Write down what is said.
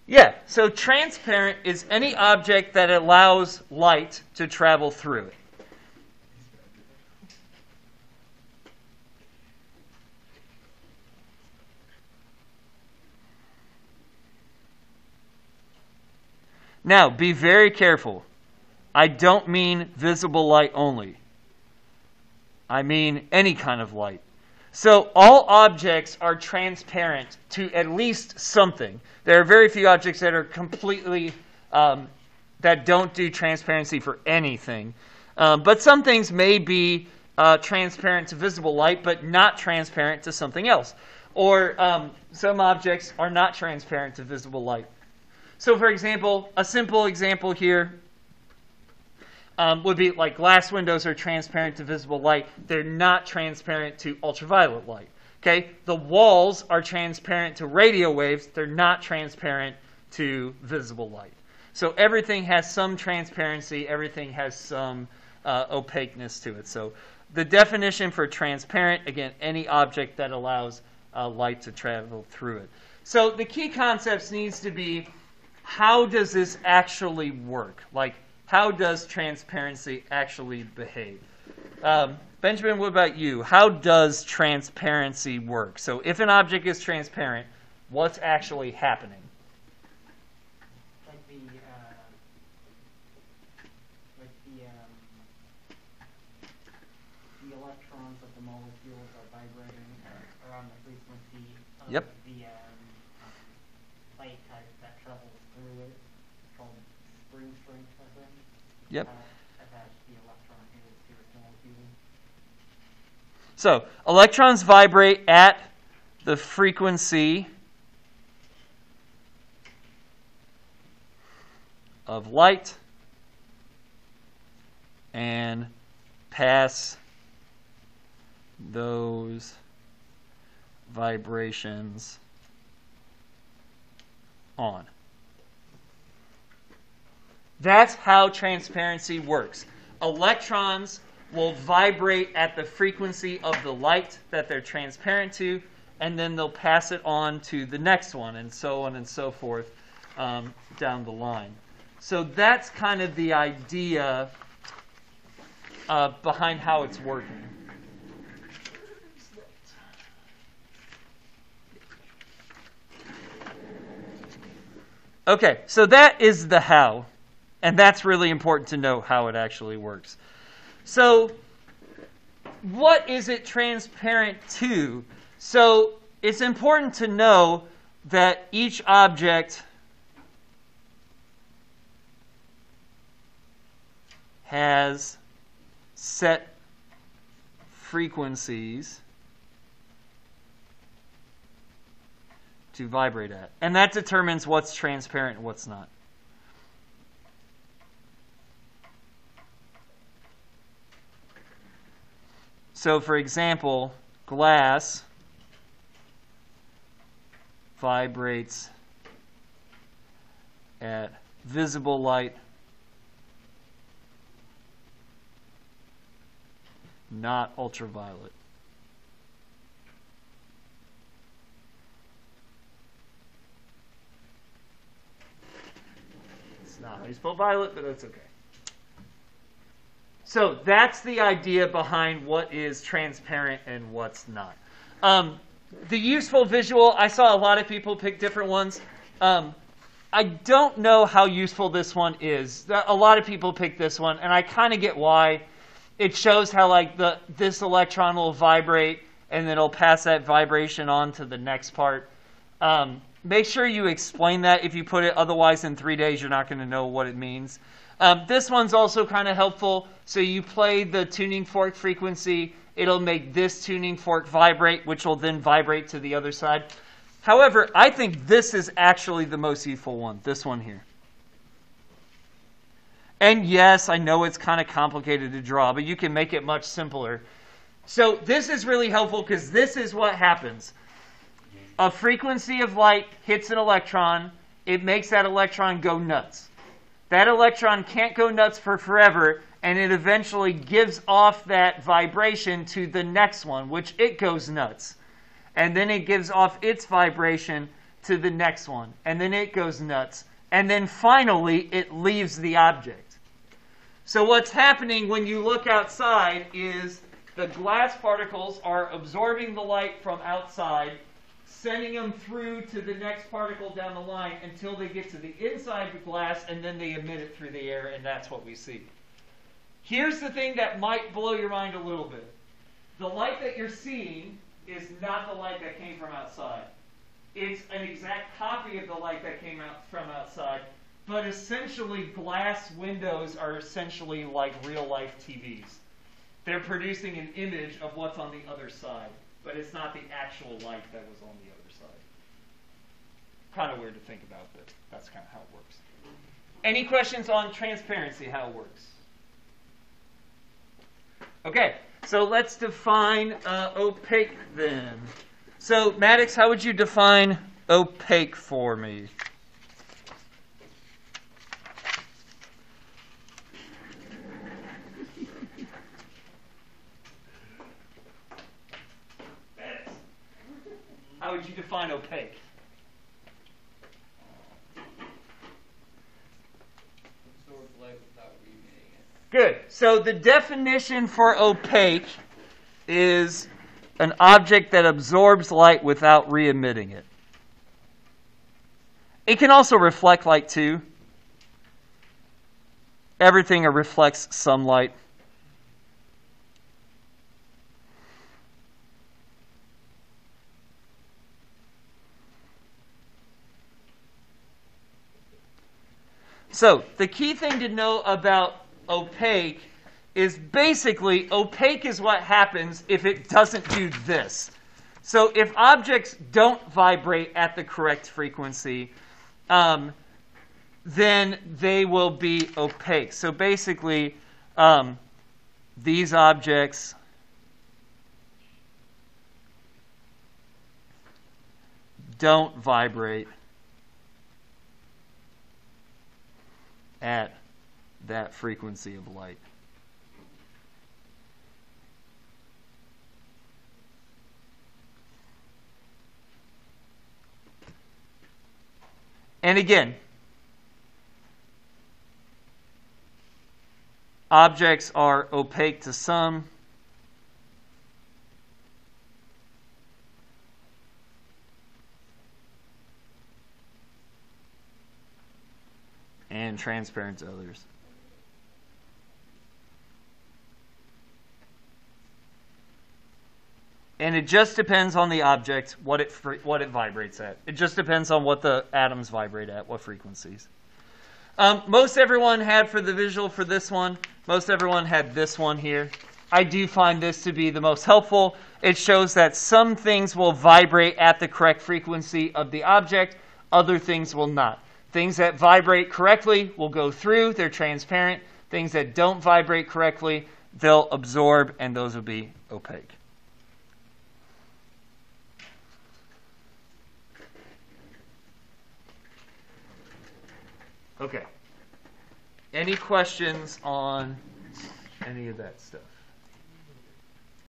Yeah, so transparent is any object that allows light to travel through it. Now, be very careful. I don't mean visible light only. I mean any kind of light. So all objects are transparent to at least something. There are very few objects that are completely, that don't do transparency for anything. But some things may be transparent to visible light, but not transparent to something else. Or some objects are not transparent to visible light. So for example, a simple example here would be like glass windows are transparent to visible light. They're not transparent to ultraviolet light. Okay? The walls are transparent to radio waves. They're not transparent to visible light. So everything has some transparency. Everything has some opaqueness to it. So the definition for transparent, again, any object that allows light to travel through it. So the key concepts needs to be, how does this actually work? Like, how does transparency actually behave? Benjamin, what about you? How does transparency work? So if an object is transparent, what's actually happening? Like the electrons of the molecules are vibrating around the frequency of Yep. the light type that travels through it, called spring strength, I think. Yep. Attach the electron to its molecule. So electrons vibrate at the frequency of light and pass those vibrations on. That's how transparency works. Electrons will vibrate at the frequency of the light that they're transparent to, and then they'll pass it on to the next one, and so on and so forth down the line. So that's kind of the idea behind how it's working. Okay, so that is the how. And that's really important to know how it actually works. So what is it transparent to? So it's important to know that each object has set frequencies to vibrate at. And that determines what's transparent and what's not. So, for example, glass vibrates at visible light, not ultraviolet. It's not how you spell violet, but that's okay. So that's the idea behind what is transparent and what's not. The useful visual, I saw a lot of people pick different ones. I don't know how useful this one is. A lot of people pick this one, and I kind of get why. It shows how like this electron will vibrate, and then it'll pass that vibration on to the next part. Make sure you explain that if you put it. Otherwise, in 3 days, you're not going to know what it means. This one's also kind of helpful. So you play the tuning fork frequency. It'll make this tuning fork vibrate, which will then vibrate to the other side. However, I think this is actually the most useful one, this one here. And yes, I know it's kind of complicated to draw, but you can make it much simpler. So this is really helpful because this is what happens. A frequency of light hits an electron. It makes that electron go nuts. That electron can't go nuts for forever, and it eventually gives off that vibration to the next one, which it goes nuts. And then it gives off its vibration to the next one, and then it goes nuts, and then finally it leaves the object. So what's happening when you look outside is the glass particles are absorbing the light from outside, sending them through to the next particle down the line until they get to the inside of the glass, and then they emit it through the air, and that's what we see. Here's the thing that might blow your mind a little bit. The light that you're seeing is not the light that came from outside. It's an exact copy of the light that came out from outside, but essentially glass windows are essentially like real-life TVs. They're producing an image of what's on the other side, but it's not the actual light that was on the other side. Kind of weird to think about, but that's kind of how it works. Any questions on transparency, how it works? Okay, so let's define opaque then. So, Maddox, how would you define opaque for me? How would you define opaque? Absorbs light without re-emitting it. Good. So the definition for opaque is an object that absorbs light without re-emitting it. It can also reflect light too. Everything reflects some light. So the key thing to know about opaque is basically opaque is what happens if it doesn't do this. So if objects don't vibrate at the correct frequency, then they will be opaque. So basically, these objects don't vibrate at that frequency of light. And again, objects are opaque to some, and transparent to others. And it just depends on the object, what it vibrates at. It just depends on what the atoms vibrate at, what frequencies. Most everyone had for the visual for this one, most everyone had this one here. I do find this to be the most helpful. It shows that some things will vibrate at the correct frequency of the object, other things will not. Things that vibrate correctly will go through, they're transparent. Things that don't vibrate correctly, they'll absorb, and those will be opaque. Okay. Any questions on any of that stuff?